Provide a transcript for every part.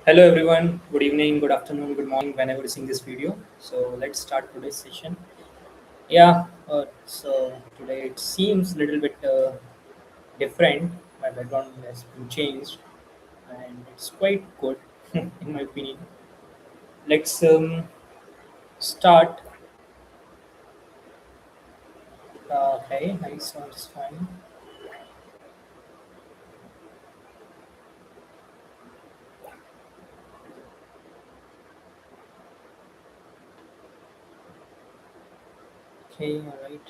Hello everyone, good evening, good afternoon, good morning, whenever you're seeing this video. So let's start today's session. So today it seems a little bit different. My background has been changed and it's quite good in my opinion. Let's start. Okay, nice, sounds fine. Okay, alright.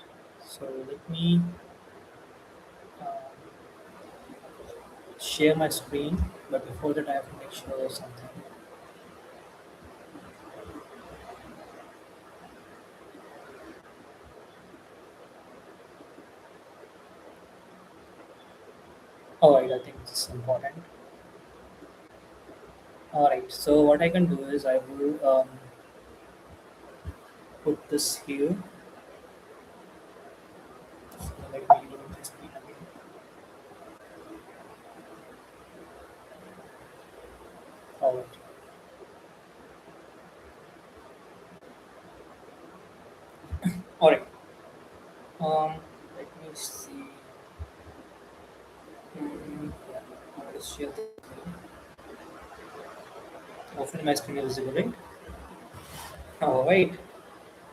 So let me uh, share my screen, but before that I have to make sure of something. Alright, I think this is important. Alright, so what I can do is I will put this here. So let me load the screen again. Alright. Alright. Let me see. Yeah, I'll just share the screen. Hopefully my screen is visible, right? Alright.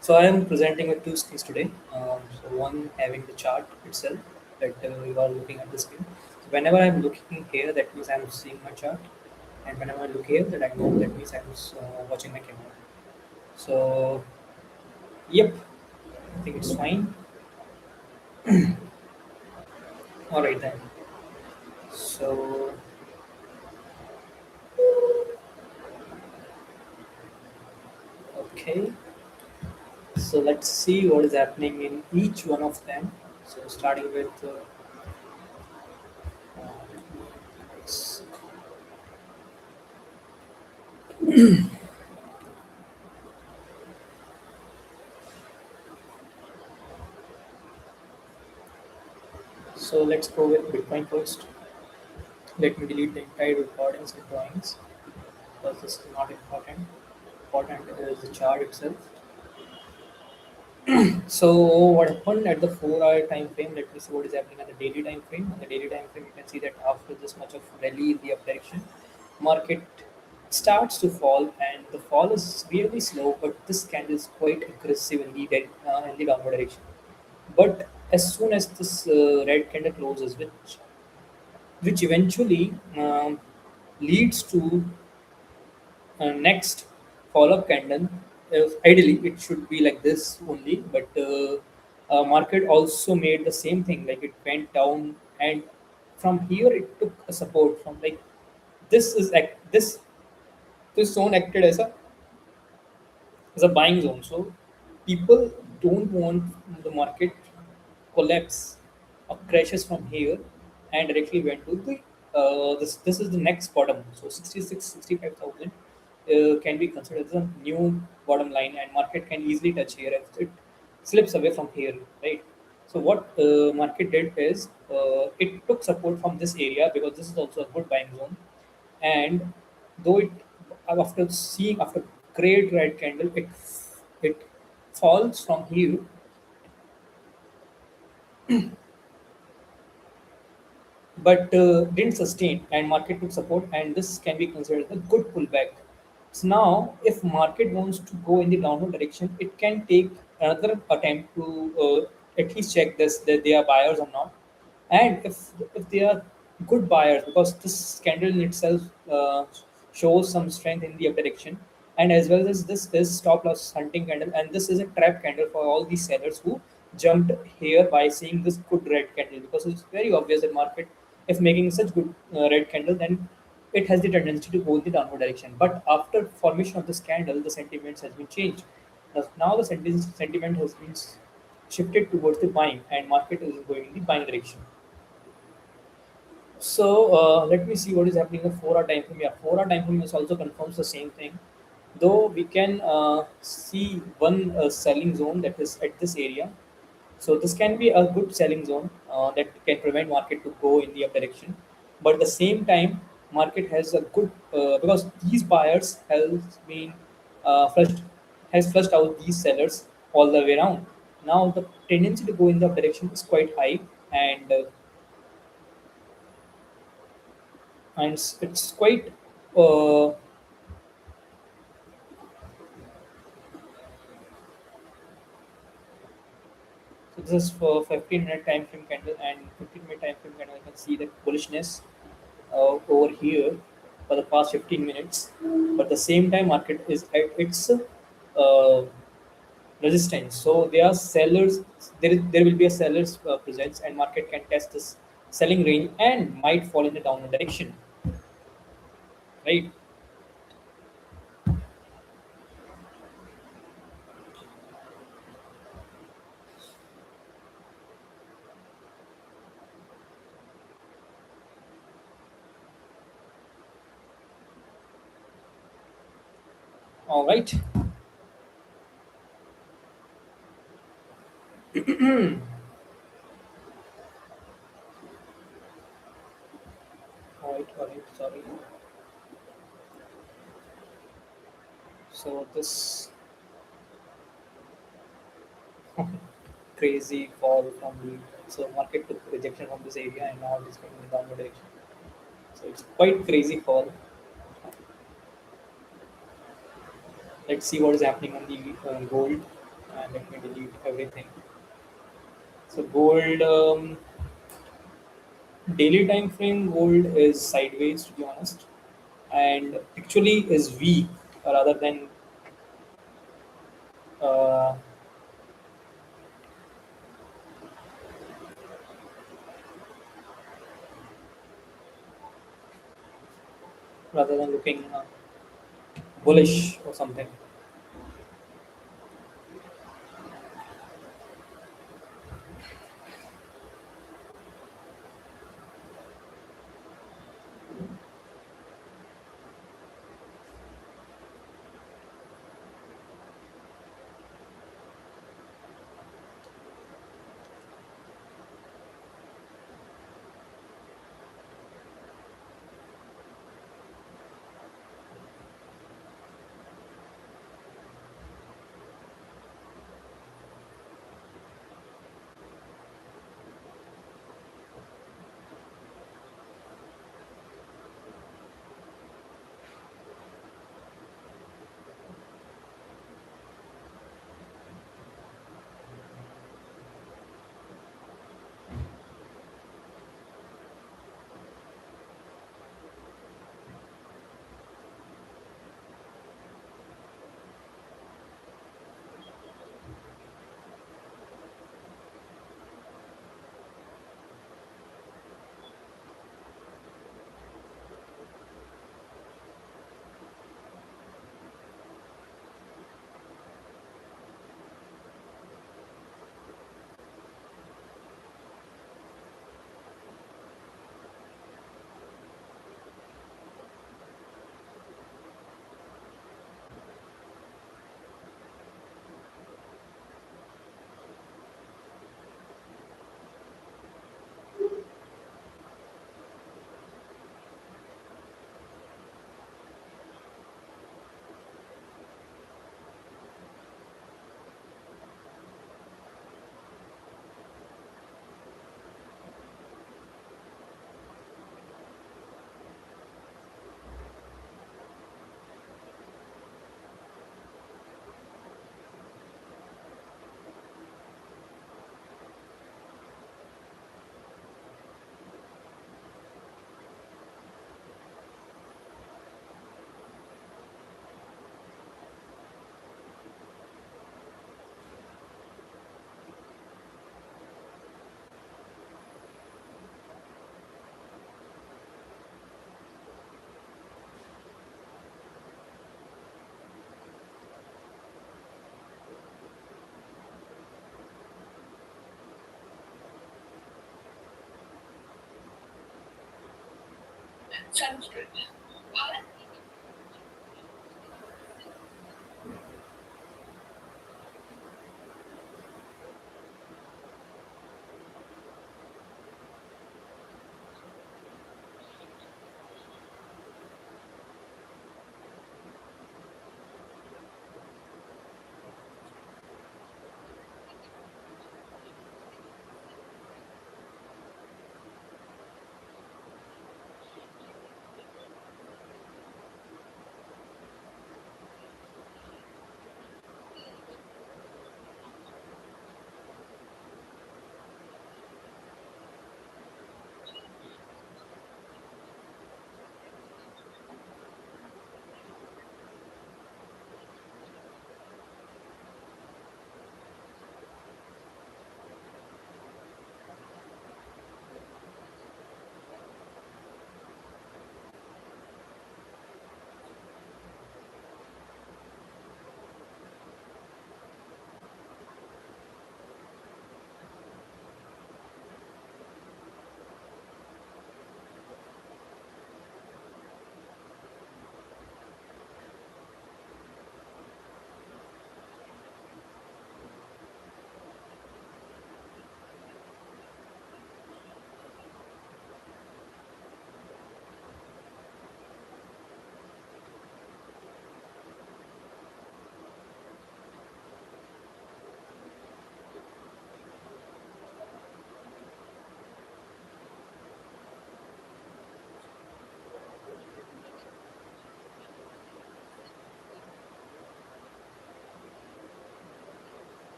So I am presenting with two screens today. So one having the chart itself that you are looking at the screen. So whenever I'm looking here, that means I'm seeing my chart, and whenever I look here, that means I'm watching my camera. So yep, I think it's fine. All right then. So okay, so let's see what is happening in each one of them. So starting with s- so let's go with Bitcoin first. Let me delete the entire recordings and drawings because this is not important. Important is the chart itself. So what happened at the 4 hour time frame? Let me see what is happening at the daily time frame. On the daily time frame, you can see that after this much of rally in the up direction, market starts to fall, and the fall is really slow. But this candle is quite aggressive in in the downward direction. But as soon as this red candle closes, which eventually leads to next follow-up candle, ideally it should be like this only, but market also made the same thing. Like it went down, and from here it took a support from like this zone acted as a buying zone. So people don't want the market collapse or crashes from here and directly went to the this is the next bottom. So 65,000 can be considered as a new bottom line, and market can easily touch here if it slips away from here, right? So what market did is it took support from this area because this is also a good buying zone, and though it after great red candle, it falls from here, but didn't sustain, and market took support, and this can be considered a good pullback. So now if market wants to go in the downward direction, it can take another attempt to at least check this that they are buyers or not. And if they are good buyers, because this candle in itself shows some strength in the up direction, and as well as this is stop loss hunting candle, and this is a trap candle for all these sellers who jumped here by seeing this good red candle, because it's very obvious that market, if making such good red candle, then it has the tendency to go in the downward direction. But after formation of this candle, the sentiments has been changed. Now the sentiment has been shifted towards the buying, and market is going in the buying direction. So let me see what is happening in the 4 hour time frame. Yeah, 4 hour time frame is also confirms the same thing. Though we can see one selling zone that is at this area. So this can be a good selling zone that can prevent market to go in the up direction. But at the same time, market has a good because these buyers has been flushed has flushed out these sellers all the way around. Now the tendency to go in the direction is quite high, and it's quite uh, so this is for 15-minute time frame candle, and 15-minute time frame candle I can see the bullishness over here for the past 15 minutes, but the same time market is at its resistance. So there are sellers. There will be a seller's presence, and market can test this selling range and might fall in the downward direction. Right. All right. All right. All right. Sorry. So this crazy fall from the so market took rejection from this area, and now it is going in the downward direction. So it's quite crazy fall. Let's see what is happening on the gold, and let me delete everything. So gold. Daily time frame gold is sideways, to be honest, and actually is weak rather than uh, looking bullish or something.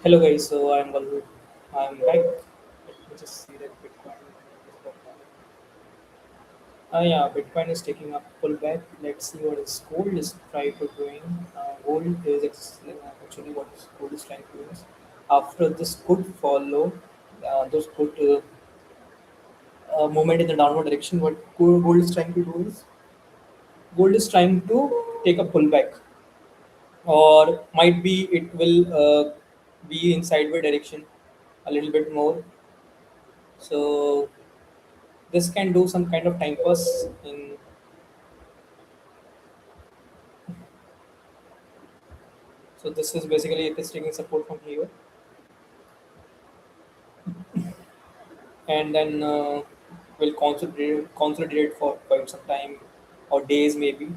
Hello guys, so I'm Balru. I'm back. Let me just see that Bitcoin. Yeah, Bitcoin is taking a pullback. Let's see what is gold is trying to doing. Gold is actually what is gold is trying to do is after this good follow, those good movement in the downward direction. What gold is trying to do is gold is trying to take a pullback, or might be it will be in sideward direction a little bit more. So this can do some kind of time pass in. So this is basically it is taking support from here, and then will consolidate for quite some time or days maybe,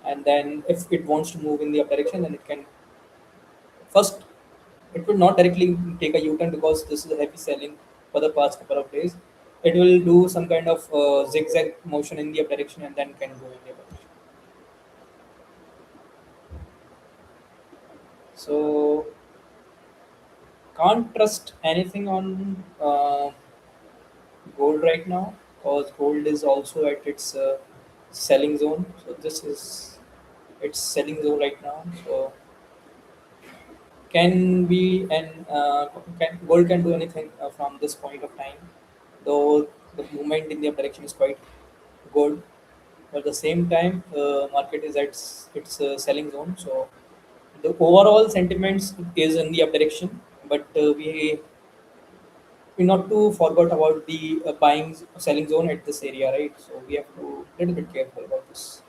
and then if it wants to move in the up direction, then it can first, it will not directly take a U-turn because this is a heavy selling for the past couple of days. It will do some kind of zigzag motion in the up direction and then can go in the up direction. So can't trust anything on gold right now because gold is also at its selling zone. So this is its selling zone right now. So can be and can gold can do anything from this point of time, though the movement in the up direction is quite good. But at the same time, market is at its selling zone. So the overall sentiments is in the up direction, but we not to forget about the buying selling zone at this area, right? So we have to little bit careful about this.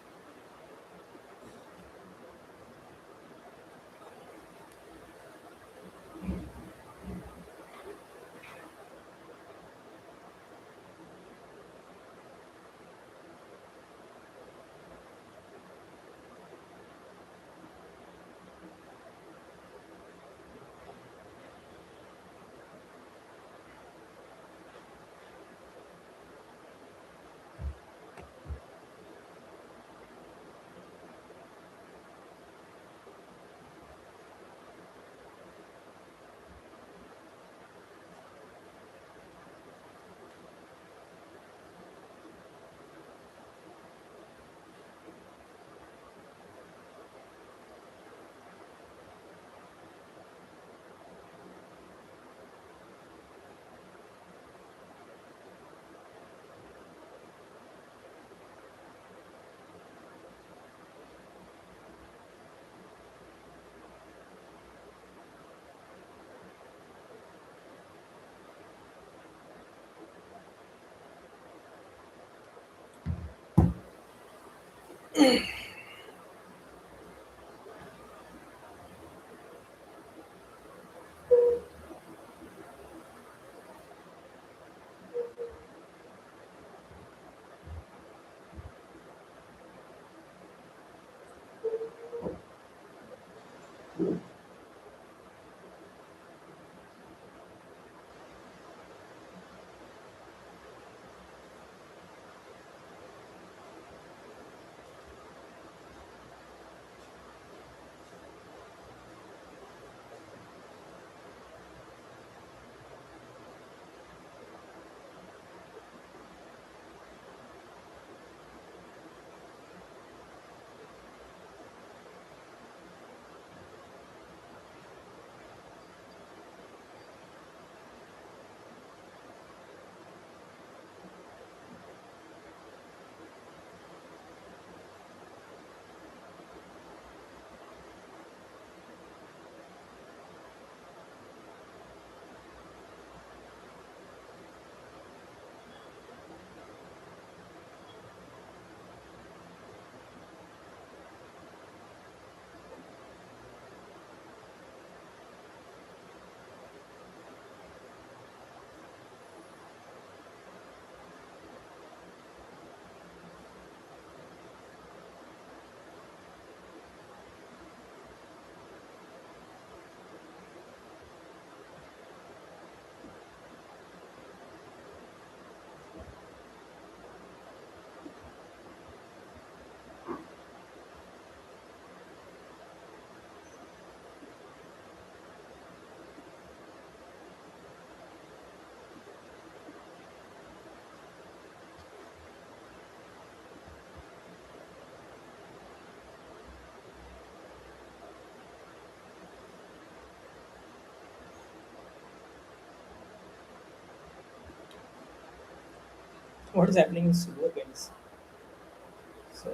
what is happening in silver guys. So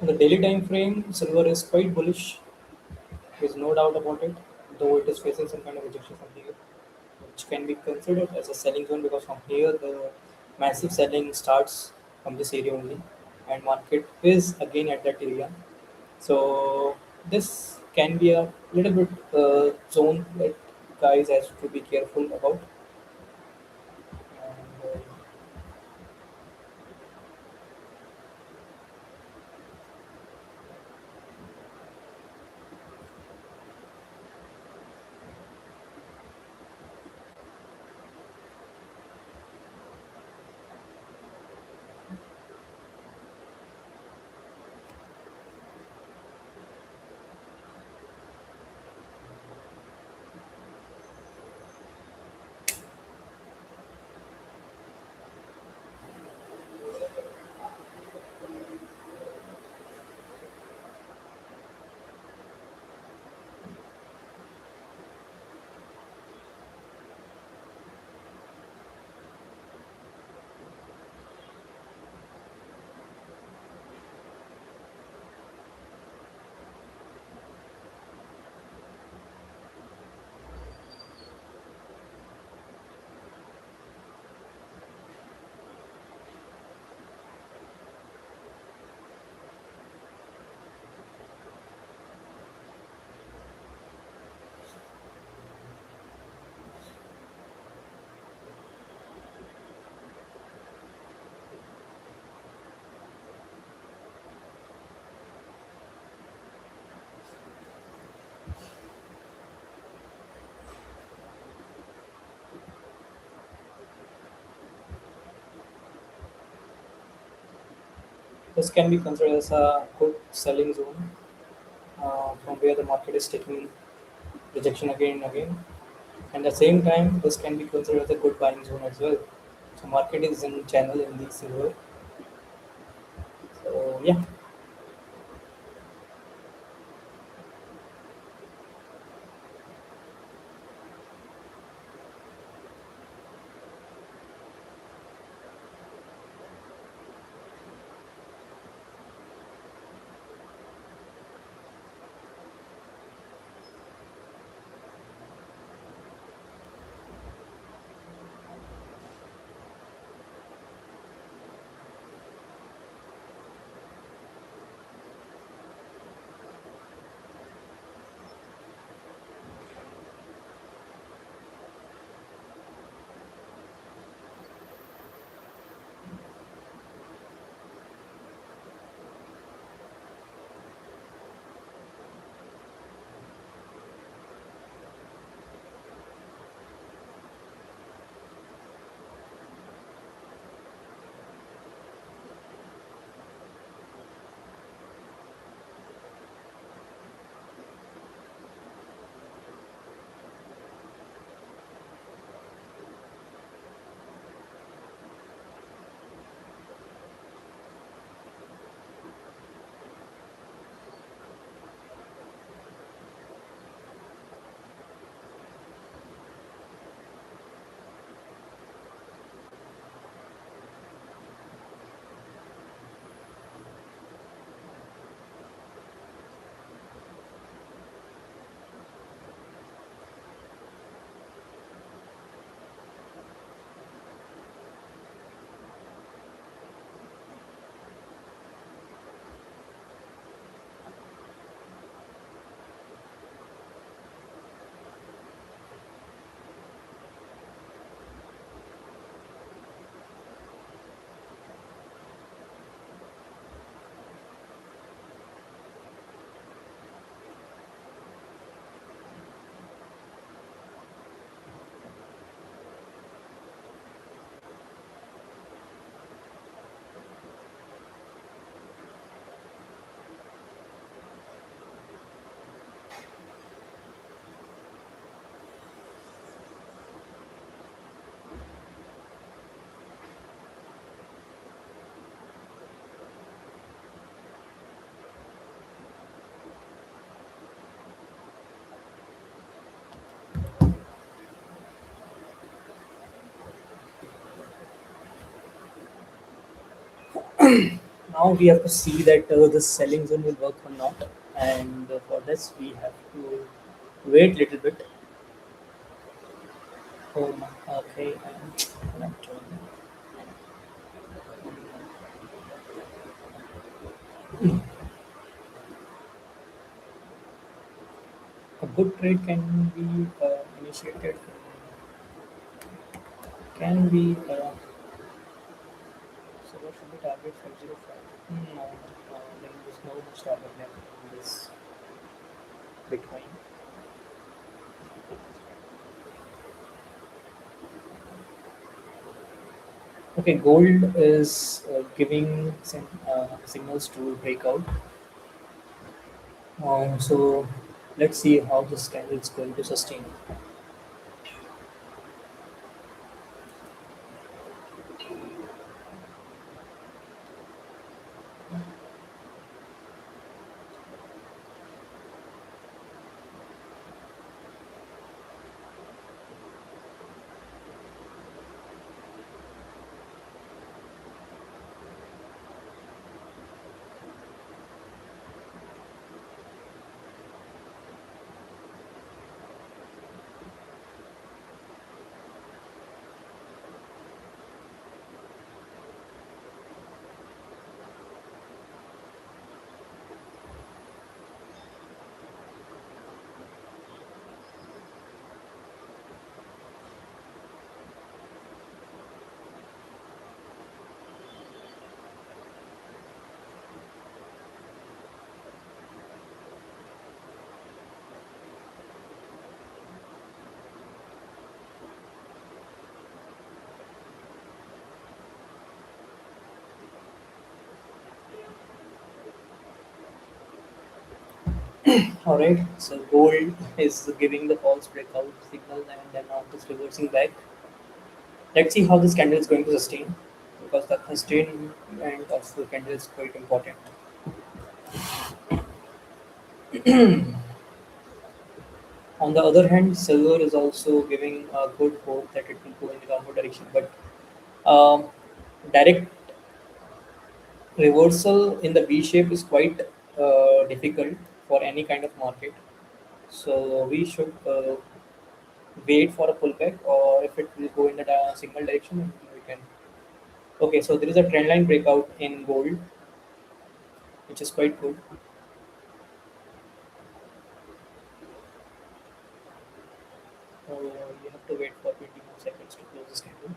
on the daily time frame, silver is quite bullish. There's no doubt about it, though it is facing some kind of rejection from here, which can be considered as a selling zone because from here the massive selling starts from this area only, and market is again at that area. So this can be a little bit zone that guys has to be careful about. And, this can be considered as a good selling zone from where the market is taking rejection again and again. And at the same time, this can be considered as a good buying zone as well. So market is in channel in the silver. So yeah, Now we have to see that the selling zone will work or not, and for this we have to wait a little bit. Oh, okay, I'm not doing a good trade can be initiated, can be. So what should be target 505? No, there is no much target left in this Bitcoin. Okay, gold is giving signals to break out. So let's see how this candle is going to sustain. All right, so gold is giving the false breakout signal and then now it is reversing back. Let's see how this candle is going to sustain because the sustainment of the candle is quite important. On the other hand, silver is also giving a good hope that it will go in the downward direction, but um, direct reversal in the V shape is quite difficult for any kind of market. So we should wait for a pullback, or if it will go in the signal direction, then we can. Okay, so there is a trend line breakout in gold, which is quite good. You have to wait for 20 more seconds to close this candle.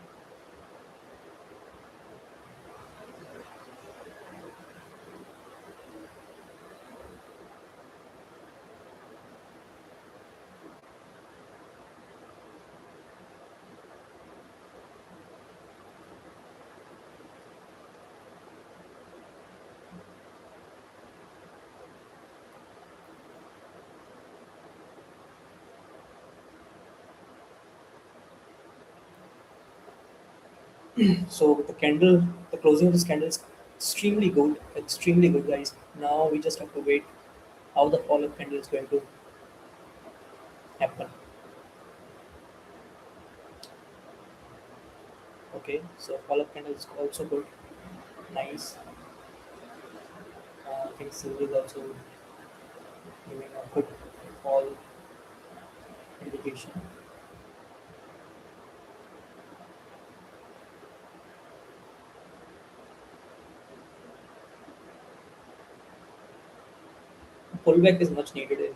So the closing of this candle is extremely good, guys. Now we just have to wait how the follow-up candle is going to happen. Okay, so follow-up candle is also good, nice. I think silver is also giving a good fall indication. Pullback is much needed in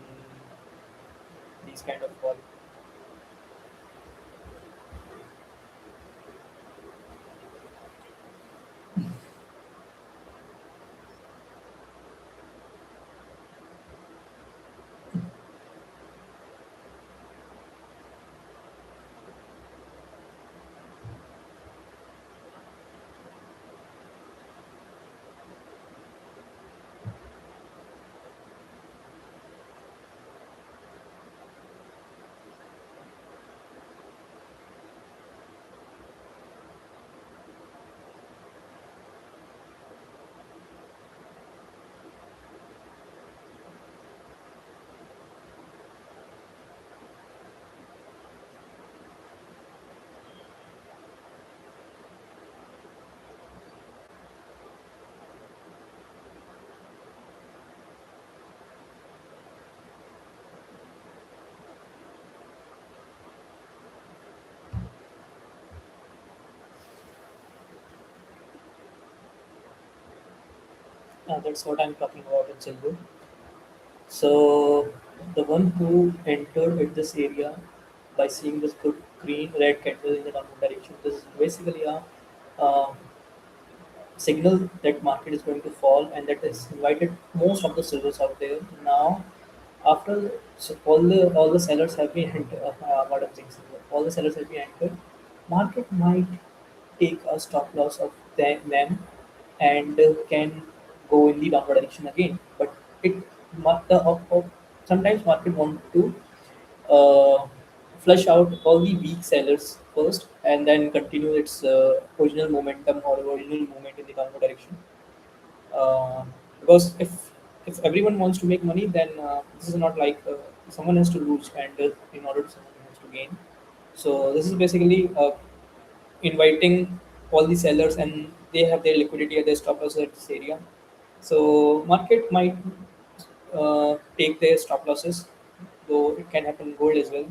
these kind of fall. That's what I'm talking about in silver. So the one who entered at this area by seeing this good green red candle in the downward direction, this is basically a uh, signal that market is going to fall, and that has invited most of the sellers out there. Now, after all the sellers have been entered, what I'm saying, all the sellers have been entered, market might take a stop loss of them and can go in the downward direction again. But it sometimes market want to uh, flush out all the weak sellers first and then continue its original momentum or original movement in the downward direction. Because if everyone wants to make money, then this is not like someone has to lose, and in order to someone has to gain. So this is basically inviting all the sellers, and they have their liquidity at their stop loss at this area. So market might take their stop losses, though it can happen in gold as well.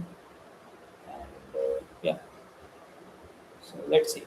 And yeah, so let's see.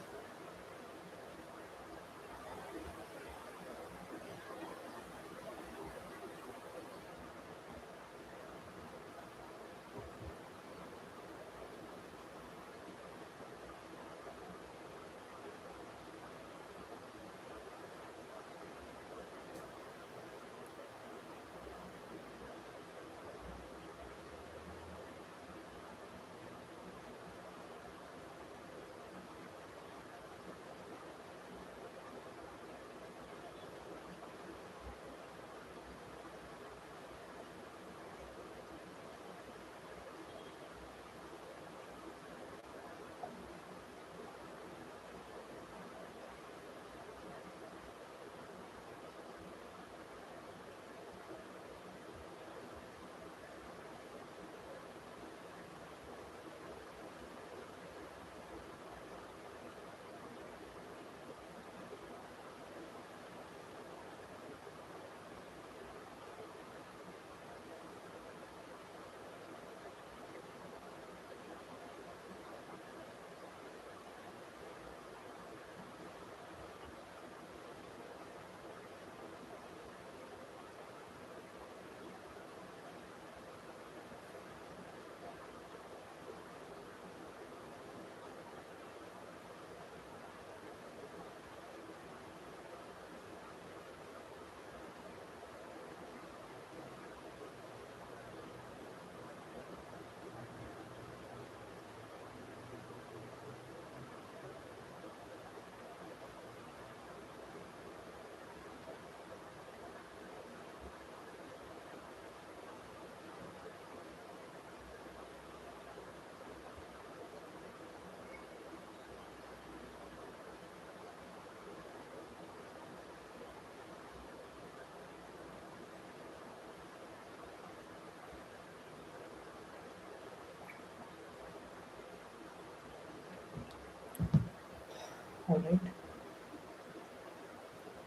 All right.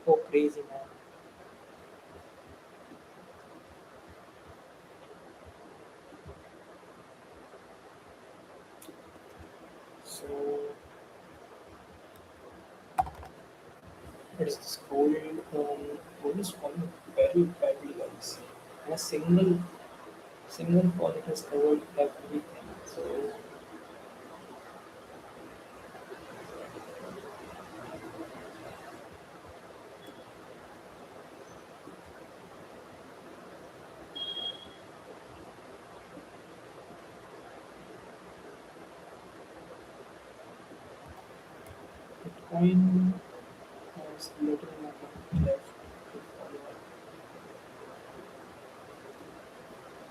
Oh, crazy man. So it's this gold. Gold is falling very badly, guys. And a single fall it has covered everything. So Bitcoin has little amount left to follow up.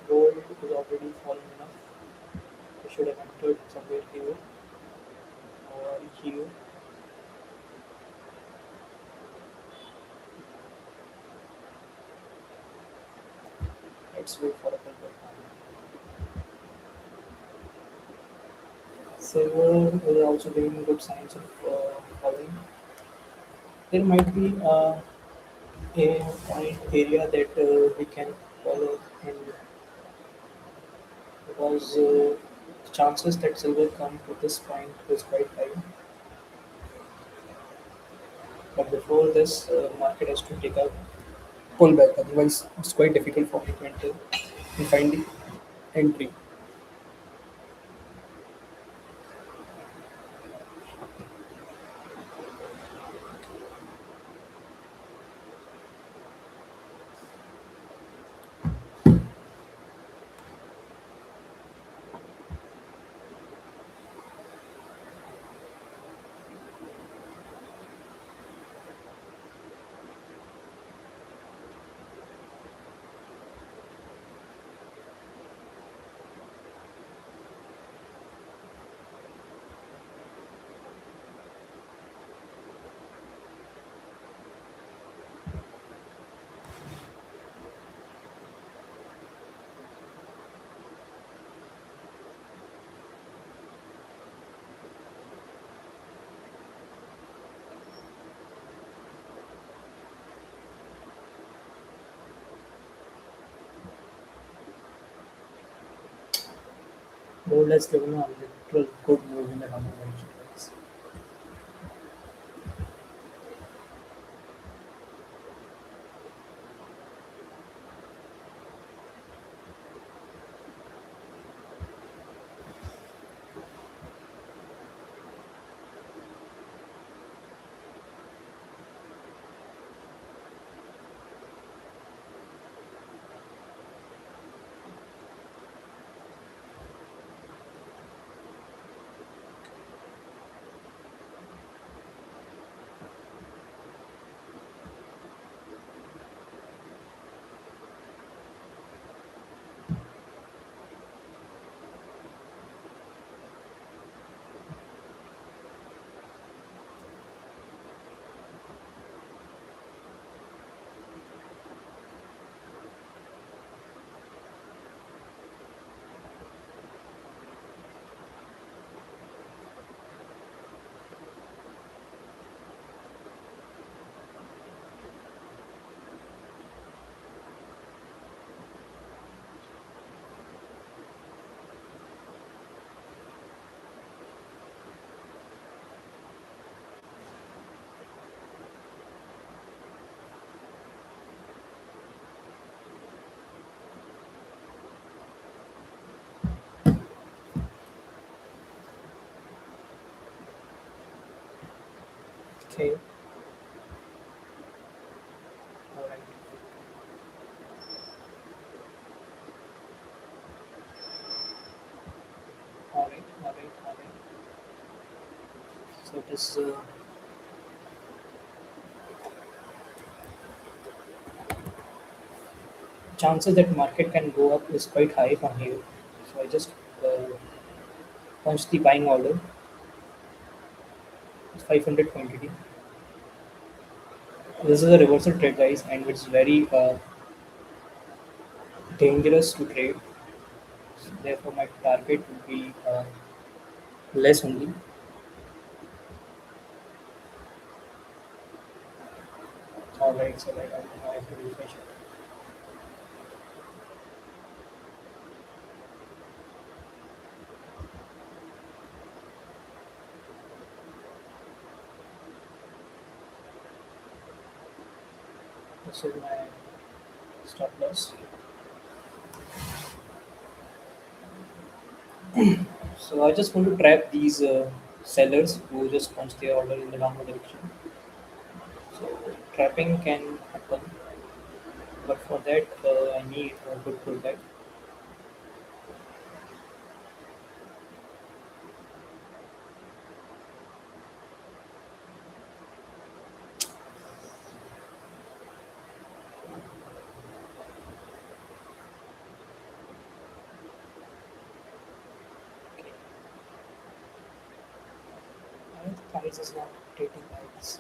Gold is already fallen enough. We should have entered somewhere here or here. Let's wait for a little bit. Silver is also giving good signs of falling. There might be a point area that we can follow, and because the chances that silver come to this point is quite high. But before this, market has to take up. pull back. Otherwise, it's quite difficult for me to enter and find the entry. Gold has given a literal good move in the downward direction. Guys. Okay. All right. All right. All right. All right. So it is chances that market can go up is quite high from here. So I just punched the buying order. It's 500 quantity. This is a reversal trade, guys, and it's very dangerous to trade. So therefore, my target will be less only. All right, so like I have to refresh it. This is my stop loss. So I just want to trap these sellers who just punch their order in the downward direction. So trapping can happen, but for that I need a good pullback. Okay, the price is not rotating guys.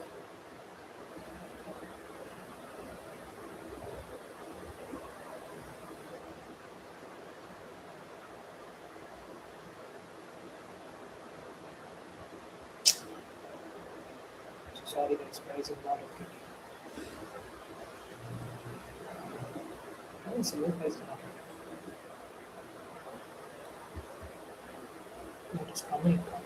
So sorry guys, price is not rotating. Silver price is not rotating. It is coming, but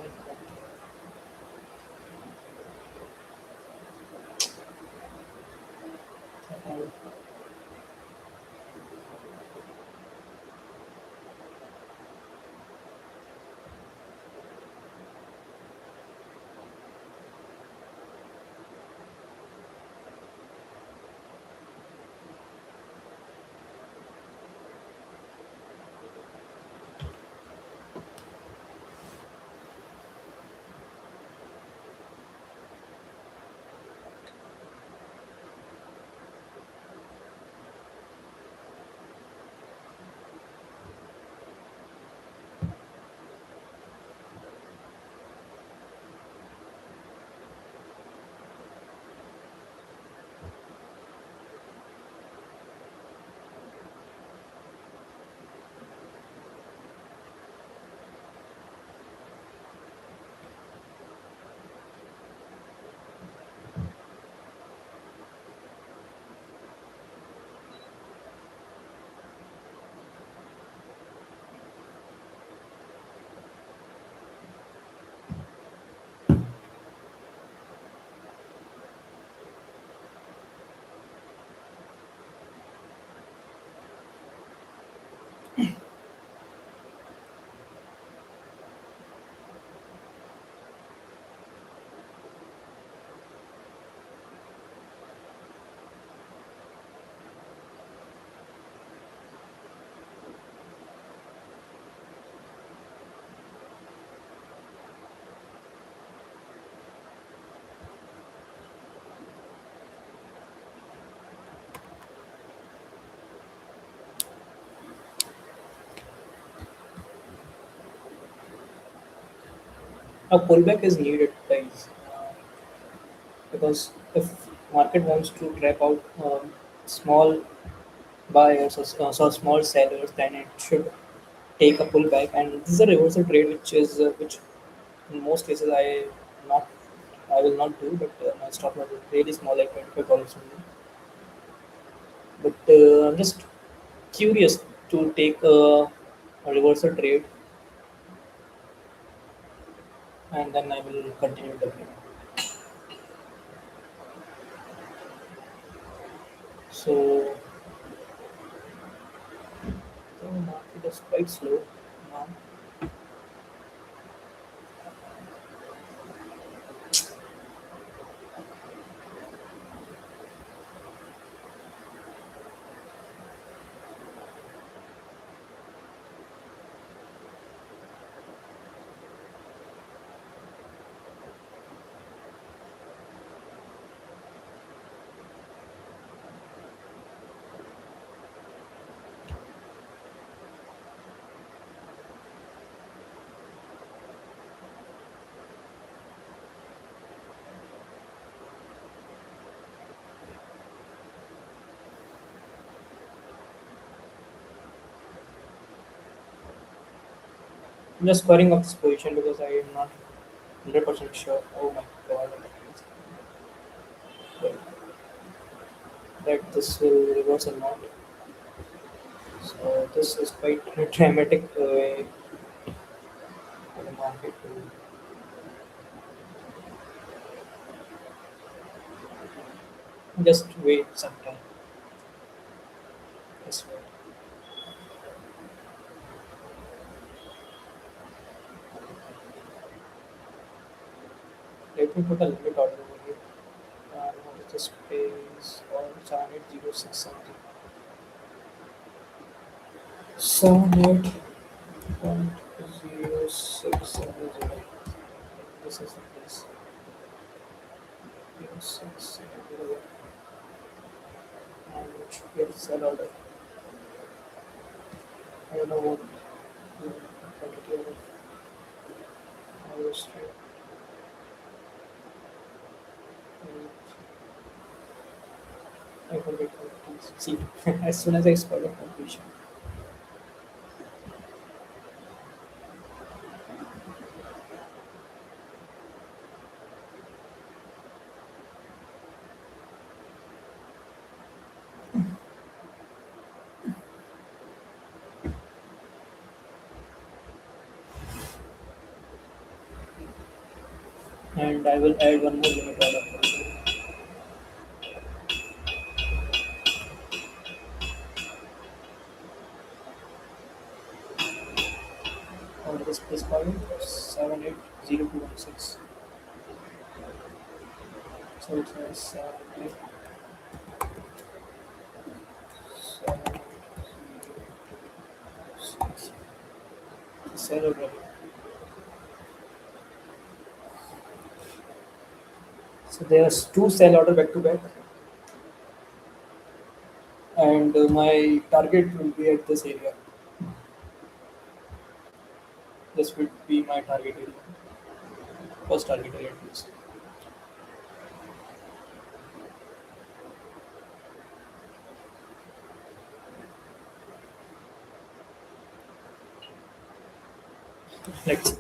A pullback is needed, guys, because if market wants to trap out small buyers or small sellers, then it should take a pullback. And this is a reversal trade, which in most cases I will not do, but my stop loss is really small, like $25 only. But I'm just curious to take a reversal trade, and then I will continue the trade. So the market is quite slow now. I'm just squaring up this position because I am not 100% sure. Oh my god, that this will reverse or not. So this is quite a dramatic way for the market to just wait some time. Just wait. Let me put a limit order over here. What is the space or 7806 something? 78.0670. This is the place. 0670. And it should get sell order. I don't know what the quantity of hours trade. I forget how it is. See, as soon as I spell the completion. And I will add one more limit order on this place point 780216. So it says 780216. Sell already. So there's two sell order back to back, and my target will be at this area. This would be my target area, first target area at least. Let's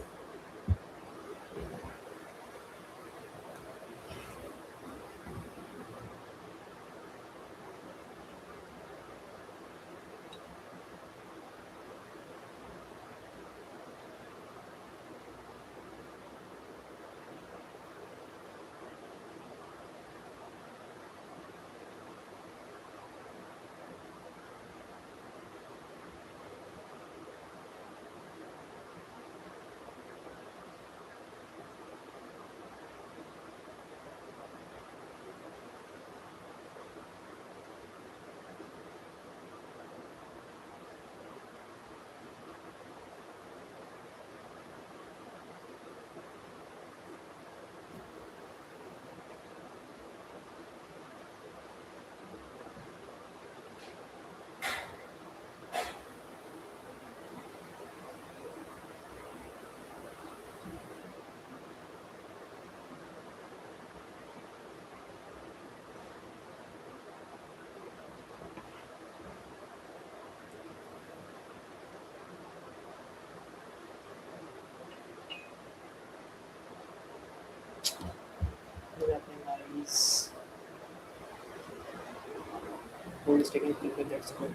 gold is taking pullback. That's good.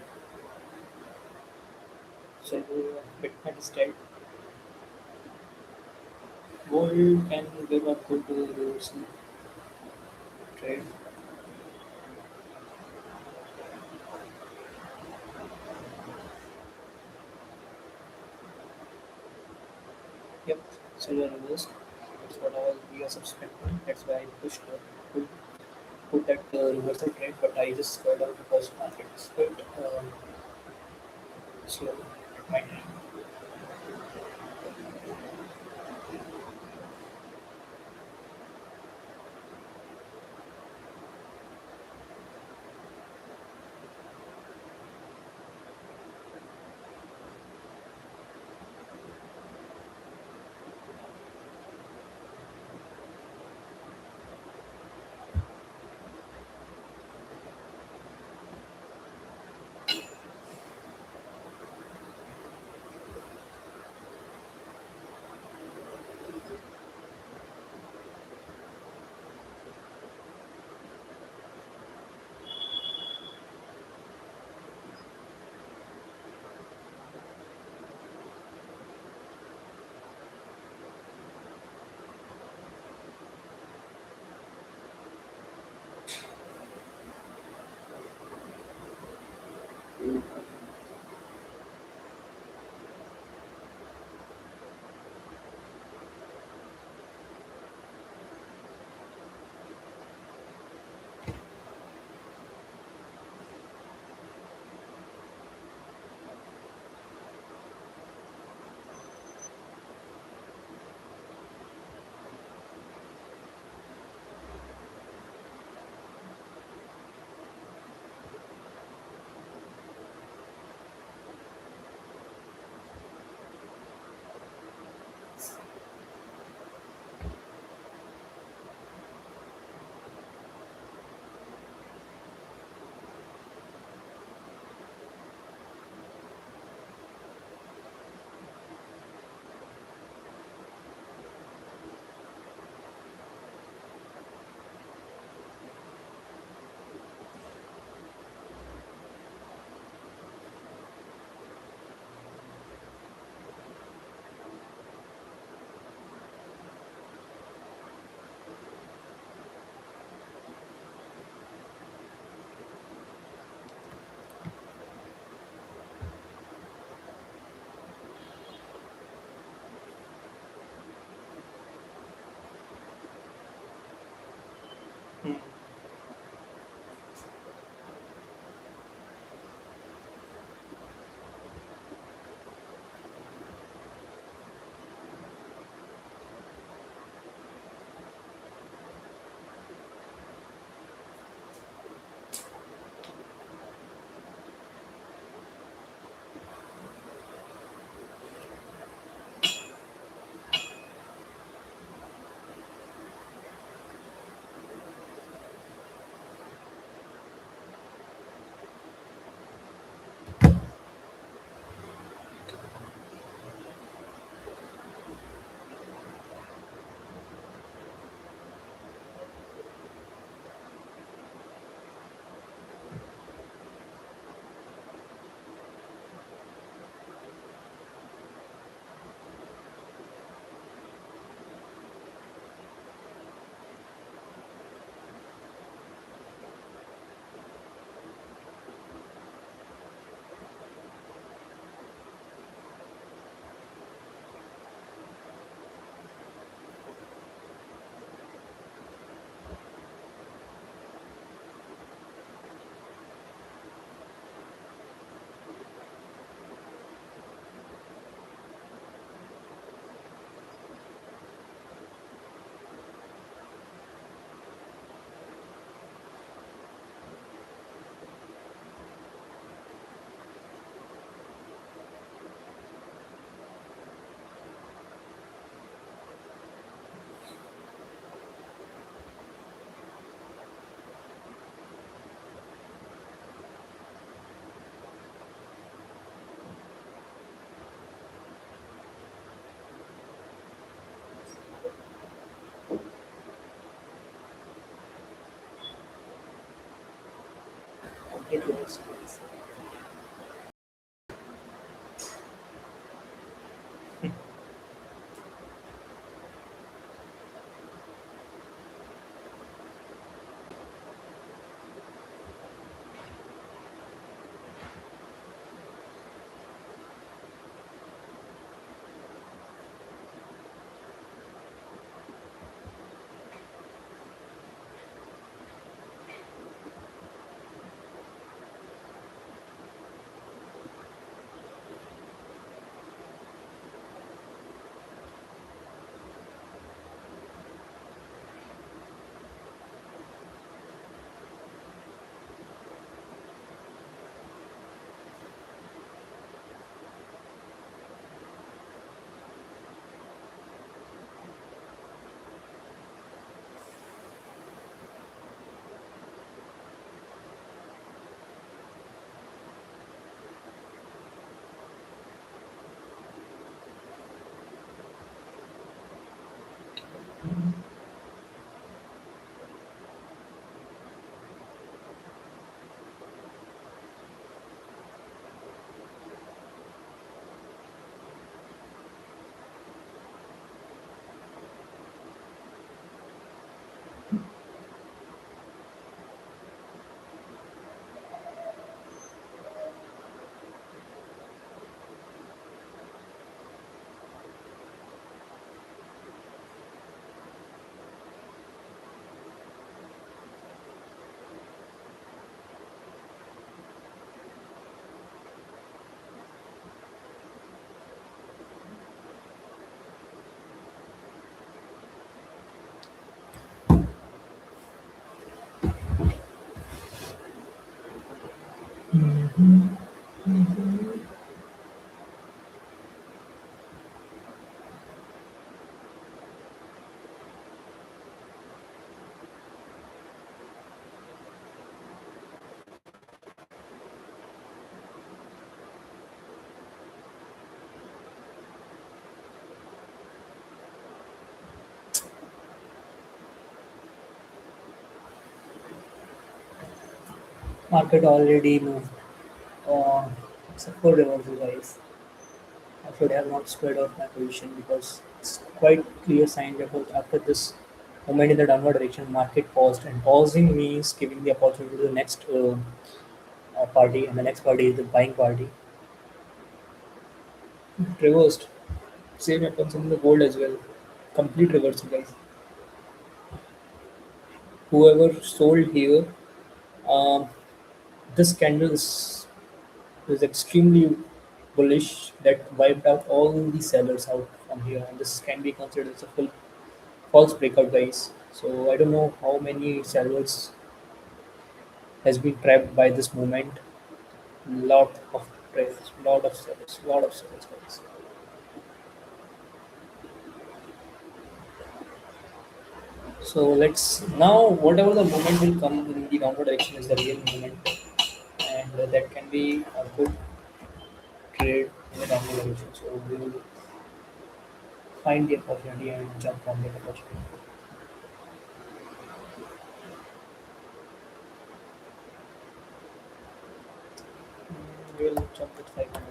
So Bitcoin is dead. Gold can give a good trade. Yep. Silver reversed. That's what we are suspecting. That's why I pushed to put that reversal trade, but I just got out because market is quite slow. Right. It was. Market already moved. Except for reversal, guys. I should have not squared off my position because it's quite clear sign that after this movement in the downward direction, market paused, and pausing means giving the opportunity to the next party, and the next party is the buying party. Reversed. Same happens in the gold as well. Complete reversal, guys. Whoever sold here, um, this candle is extremely bullish that wiped out all the sellers out from here, and this can be considered as a full false breakout, guys. So I don't know how many sellers has been trapped by this movement. Lot of traders, lot of sellers, guys. So let's now whatever the movement will come in the downward direction is the real movement, and that can be a good trade in the downward direction. So we will find the opportunity and jump from that opportunity. We will jump with 500.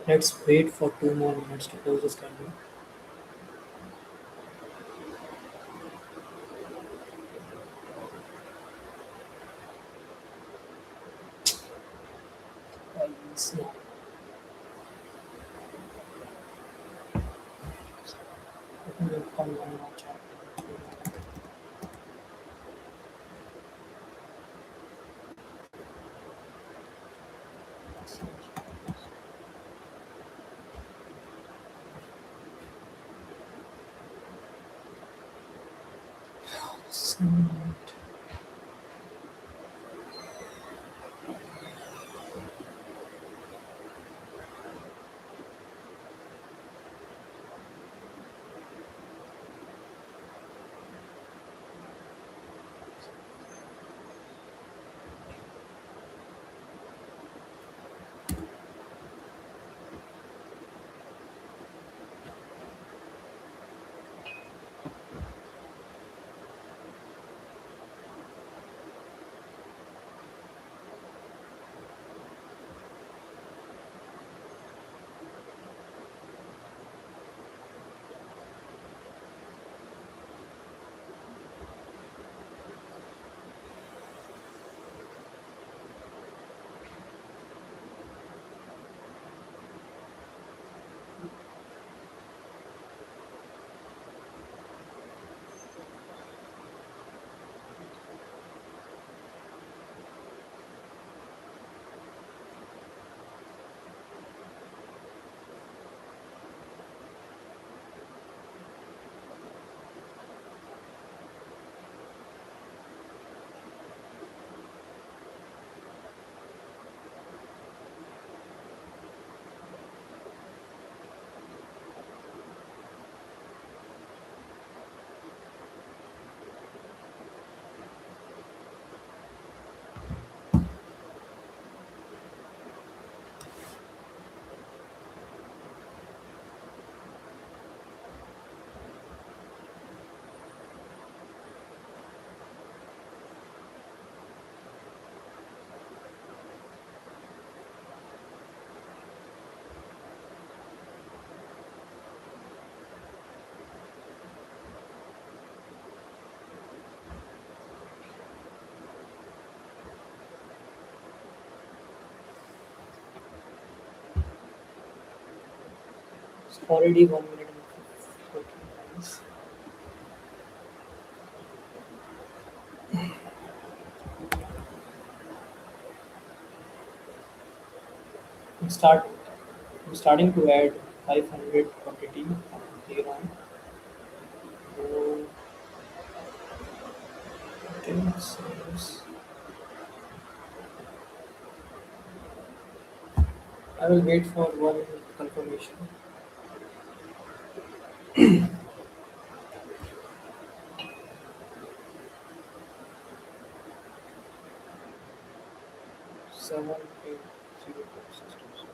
Let's wait for 2 more minutes to close this candle. Yes, now. I think we'll come one more chapter. It's already 1 minute and 14 minutes. I'm start. I'm starting to add 500 quantity from here on. So, things is- I will wait for one confirmation. 780.62.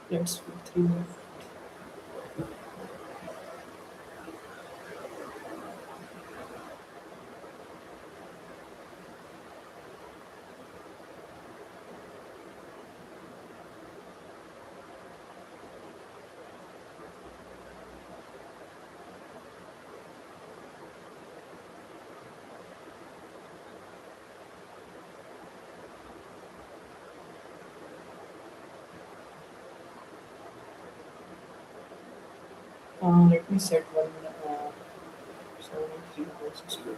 Let's wait 3 more. Let me set one. 780.62.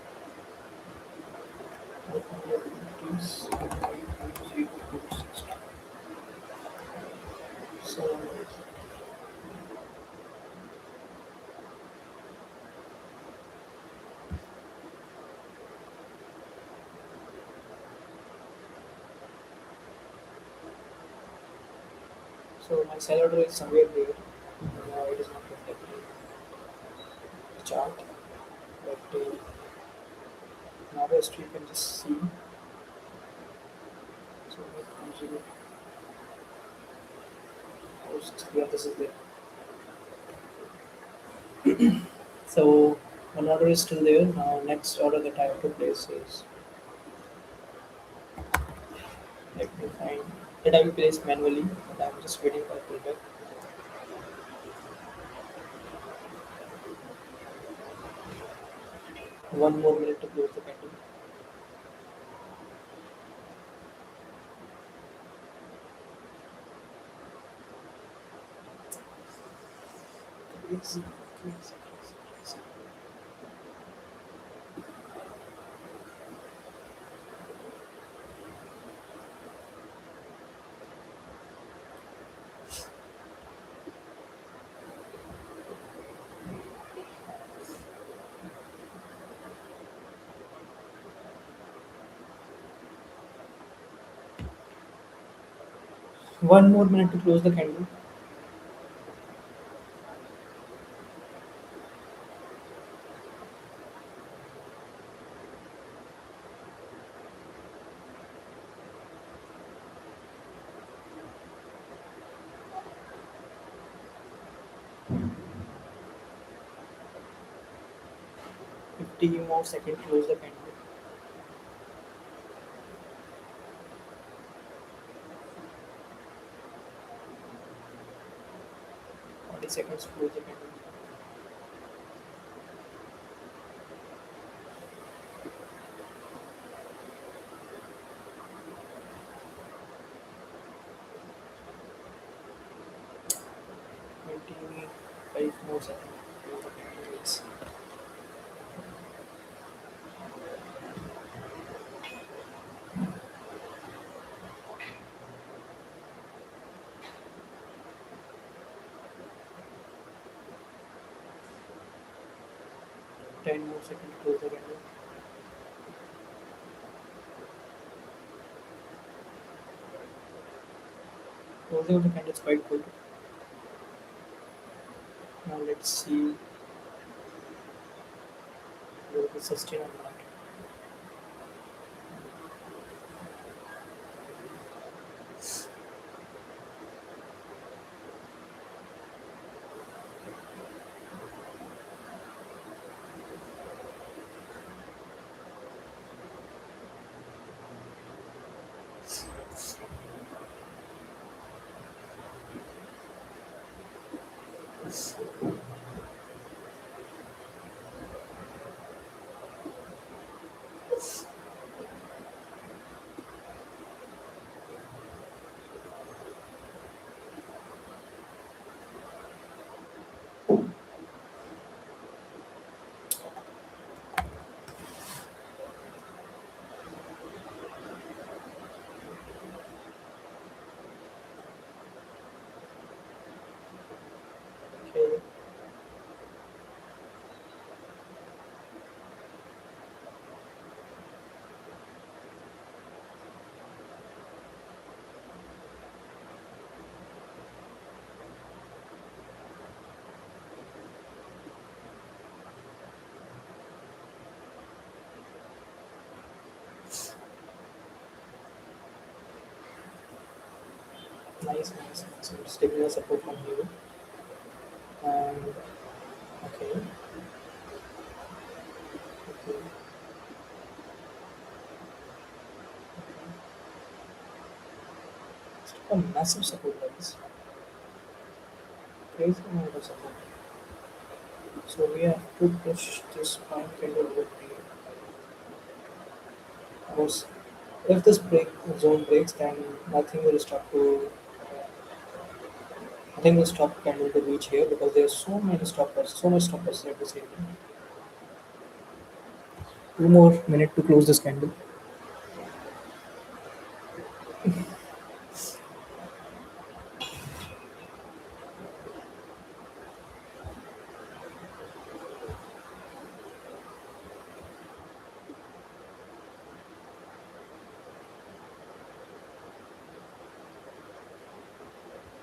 So, so my seller order is somewhere there. It is not reflecting the chart, but now the history you can just see. So, 0.60, yeah, this is there. So one order is still there. Now next order that I have to place is, let me find, that I will place manually, but I'm just waiting for pullback. 1 more minute to close the candle. 1 more minute to close the candle. 50 more seconds close the candle. 40 seconds close the candle. 25 more seconds close the candle. It's 10 more seconds close the candle. Closing of the candle is quite good. Now let's see whether it will sustain or not. nice, nice. So it's taking a support from you. And okay, okay, it's a massive support, guys. Crazy amount of support. So we have to push this point candle would be because if this break zone breaks, then nothing will stop to nothing will stop candle to reach here because there are so many stoppers, so much stoppers at this area. 2 more minutes to close this candle.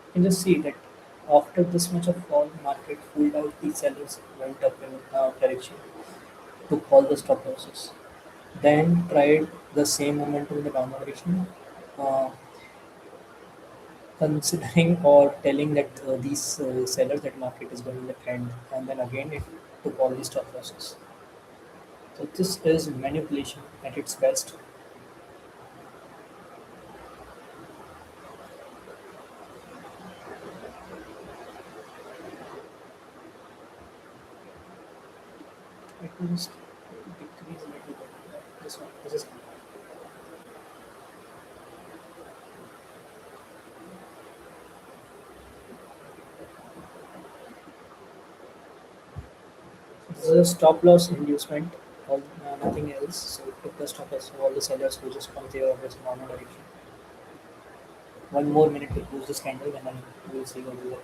You can just see that after this much of fall, market pulled out, the sellers went up in direction to call the stop losses. Then tried the same momentum in the downward direction, uh, considering or telling that these sellers that market is going in the trend, and then again it took all these stop losses. So this is manipulation at its best. It will just decrease a little bit. This one, this is a stop loss inducement, all, nothing else. So it took the stop loss of all the sellers who just come there of this normal direction. 1 more minute to close this candle, and then we'll see what we will.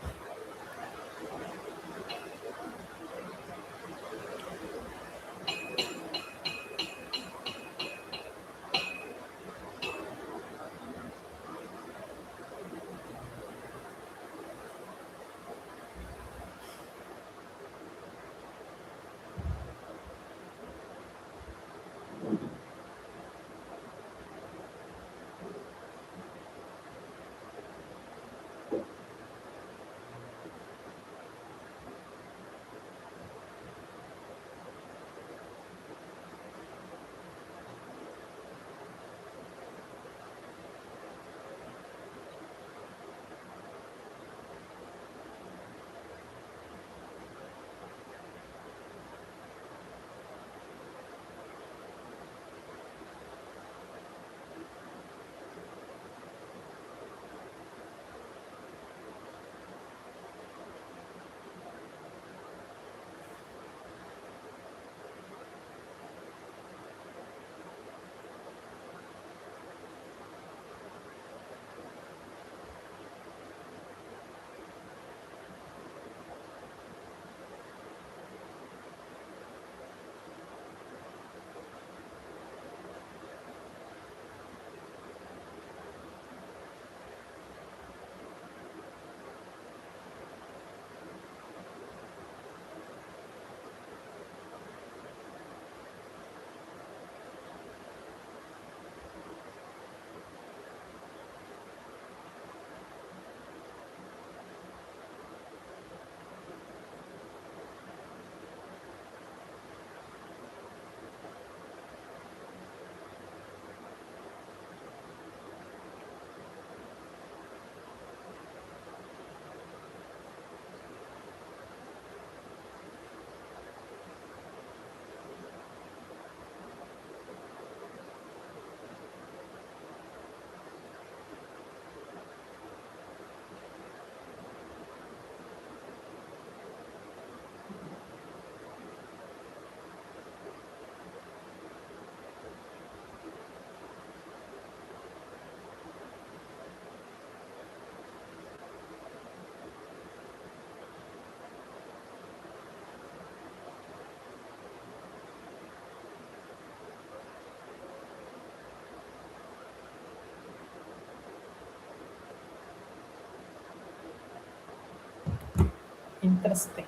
Interesting.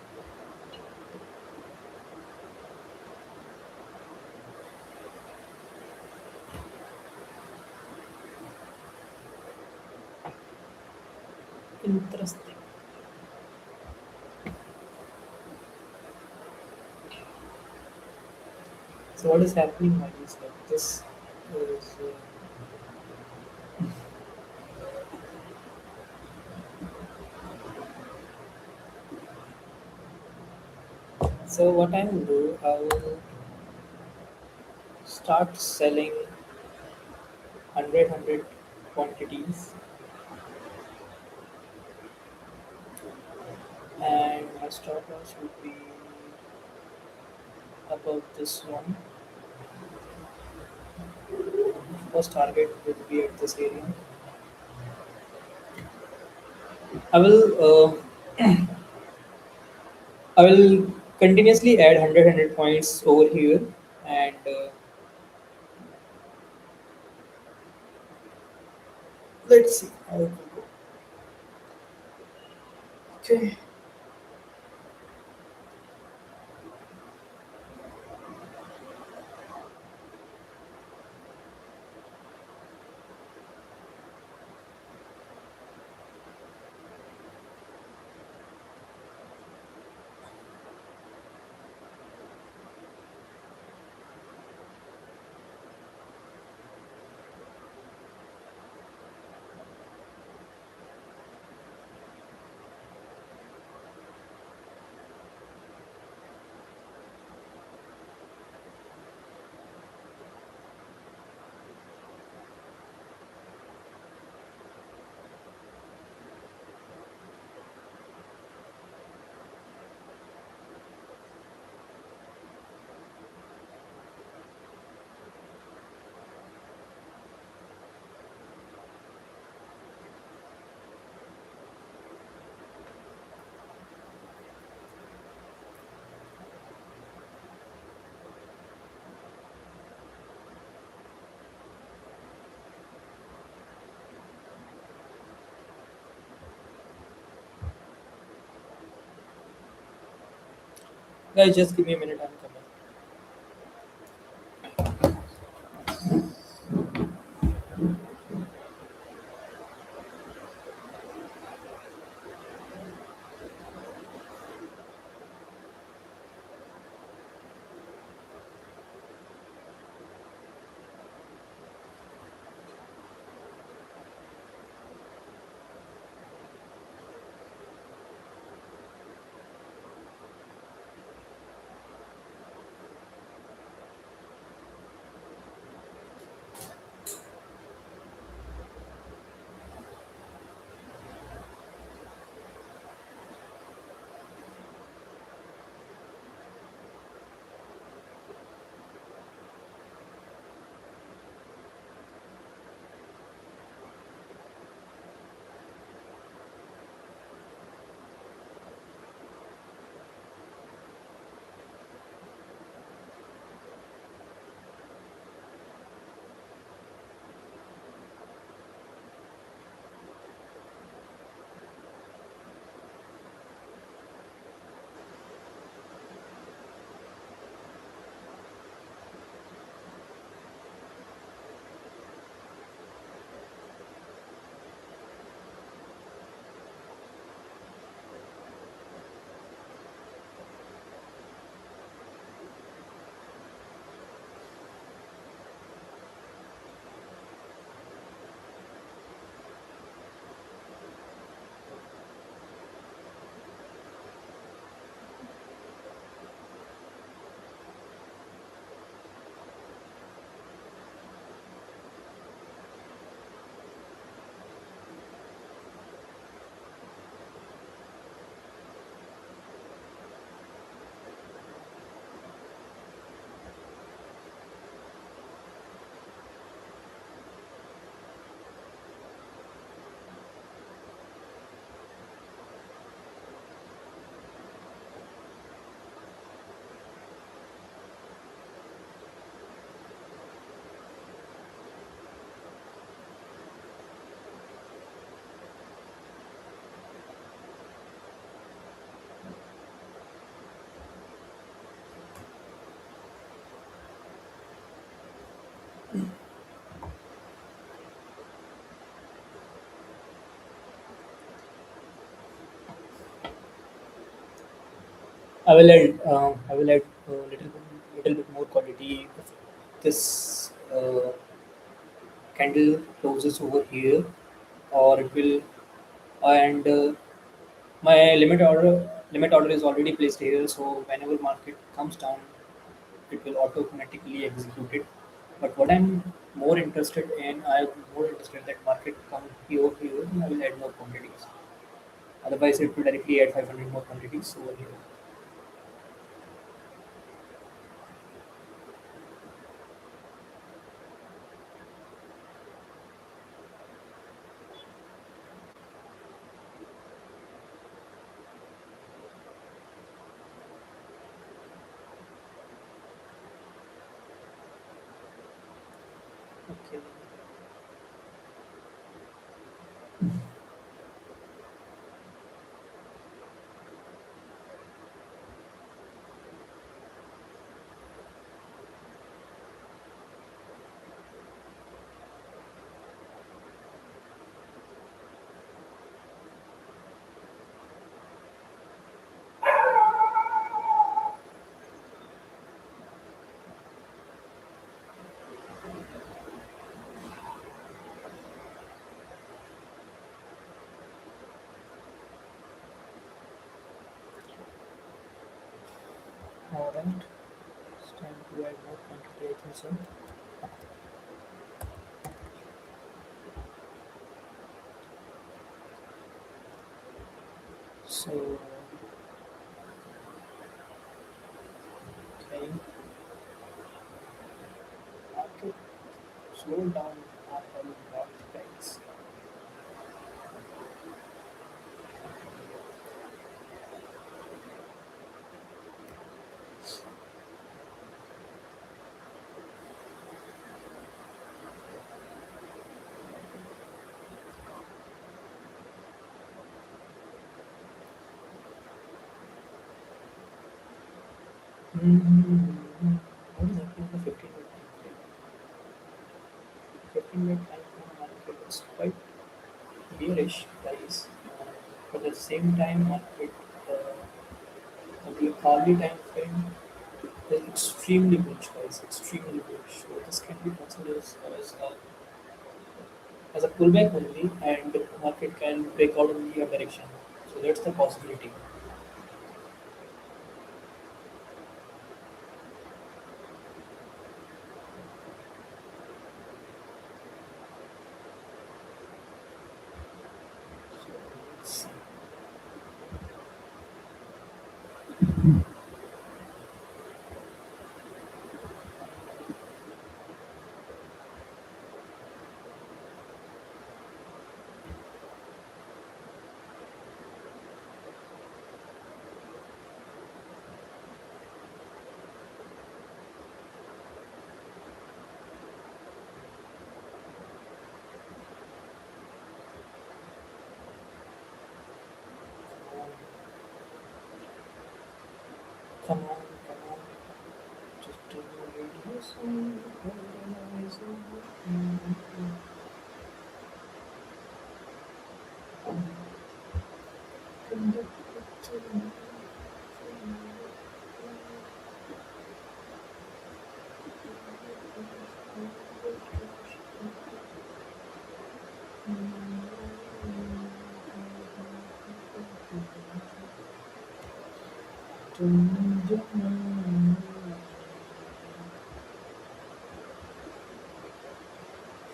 Interesting. So what is happening now is like this is so what I will do, I will start selling 100 quantities, and my stop loss would be above this one. First target would be at this area. I will I will continuously add 100 points over here, and let's see how it will go. Okay. Guys, just give me a minute. I'm coming. I will add little bit more quality. If this candle closes over here, or it will, and my limit order is already placed here. So whenever market comes down, it will automatically execute it. But what I'm I'm more interested that market come here, and I will add more quantities. Otherwise, it will directly add 500 more quantities over here. Okay. All right. It's time to add more quantity. I think so. So, okay. Market slow down after the block price. Mm-hmm. What is happening in the 15-minute time frame? 15-minute time frame market is quite bearish price. But at the same time, market on the hourly time frame is extremely bullish price, extremely bullish. So this can be considered as a pullback only, and the market can break out in the direction. So that's the possibility. So let's see. Come on, come on. Just do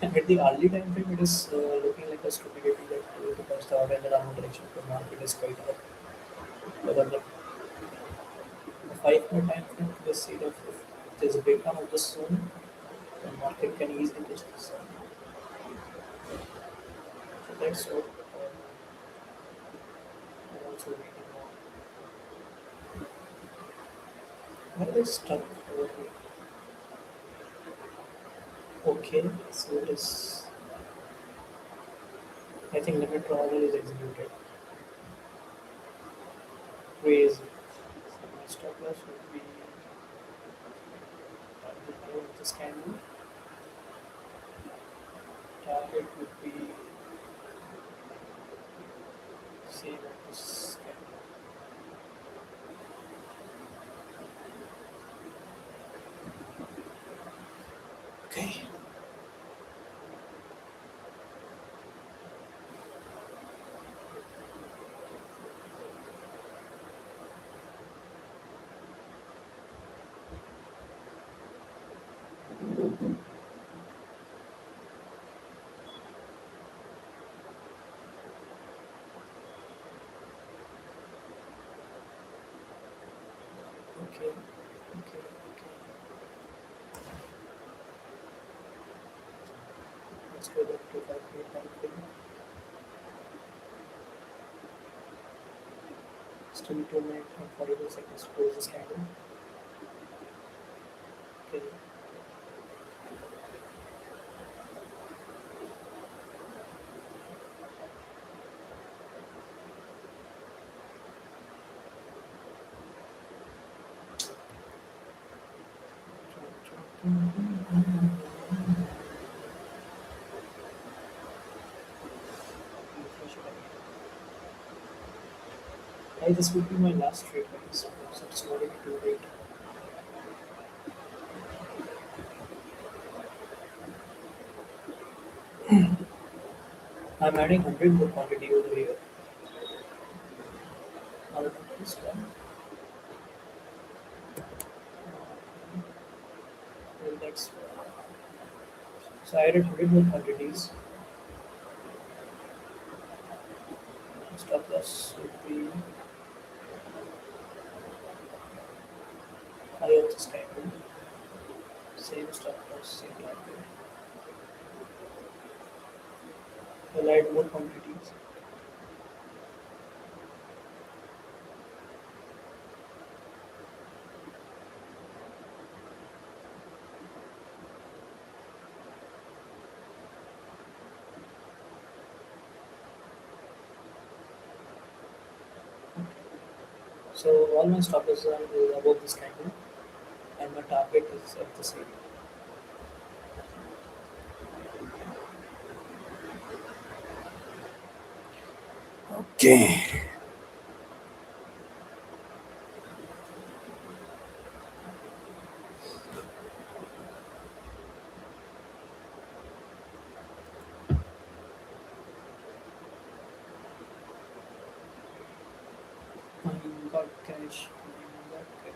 At the early time frame, it is looking like a stupidity that because the up and the down direction of the market is quite up. But on the 5 minute time frame, to the state of if there's a breakdown of the zone, the market can easily touch the zone. So that's what I'm also reading on. Why are they stuck over here? Okay, so it is. I think limit order is executed. Crazy. So my stop loss would be below this candle. Target would be same at this candle. Let's go back to 5 minute time frame. Still 2 minutes and 42 seconds to close this candle. Okay. Refresh it again. This would be my last trade, guys. So it's already too late. I'm adding 100 more quantity over here. Now that is done. Well, that's so I added 100 more quantities. Stop loss would be high of this candle. Same stop loss, same target. I'll add more quantities. So all my stop losses are above this candle, and my target is at this area. Okay. I got cash. I got cash.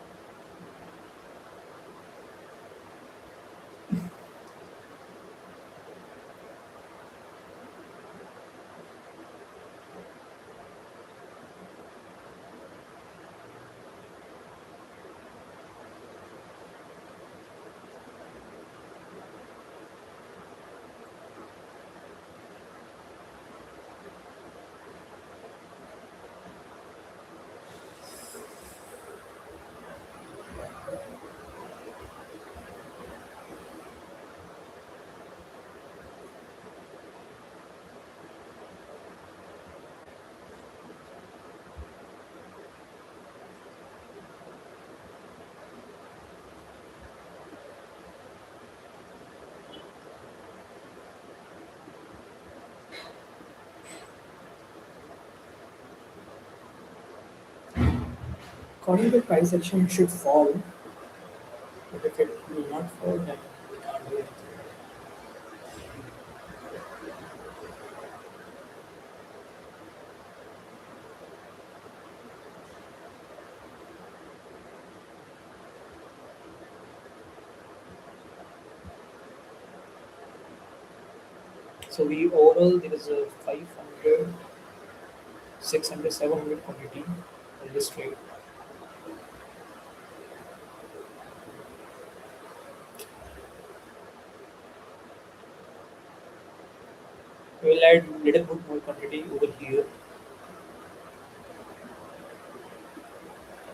According to price action, it should fall, but if it will not fall, then we can't do anything. So we overall there is a 500, 600, 700 quantity in this trade. We will add little bit more quantity over here.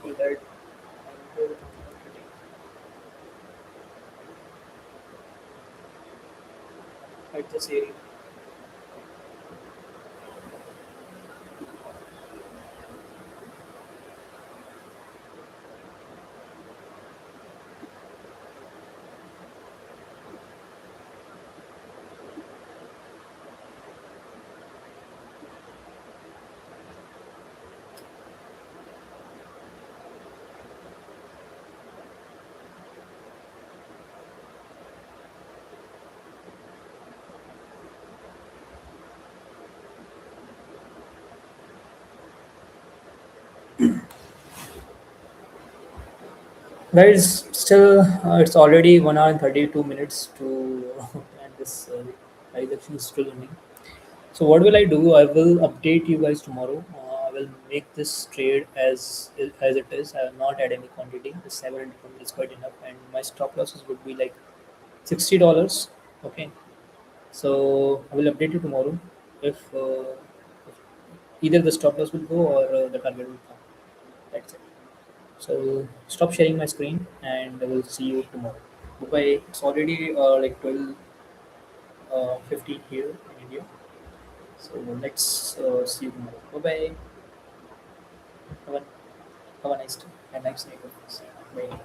We'll add 100 quantity at this area. Guys, still it's already 1 hour and 32 minutes to and this price action is still running. So what will I do? I will update you guys tomorrow. I will make this trade as it is. I will not add any quantity. The 700 quantity is quite enough, and my stop losses would be like $60. Okay, So I will update you tomorrow if either the stop loss will go or the target will come. That's it. So stop sharing my screen and I will see you tomorrow. Bye bye. It's already like 12 15 here in India. So let's see you tomorrow. Bye bye. Have a, have a nice day and nice night. Bye.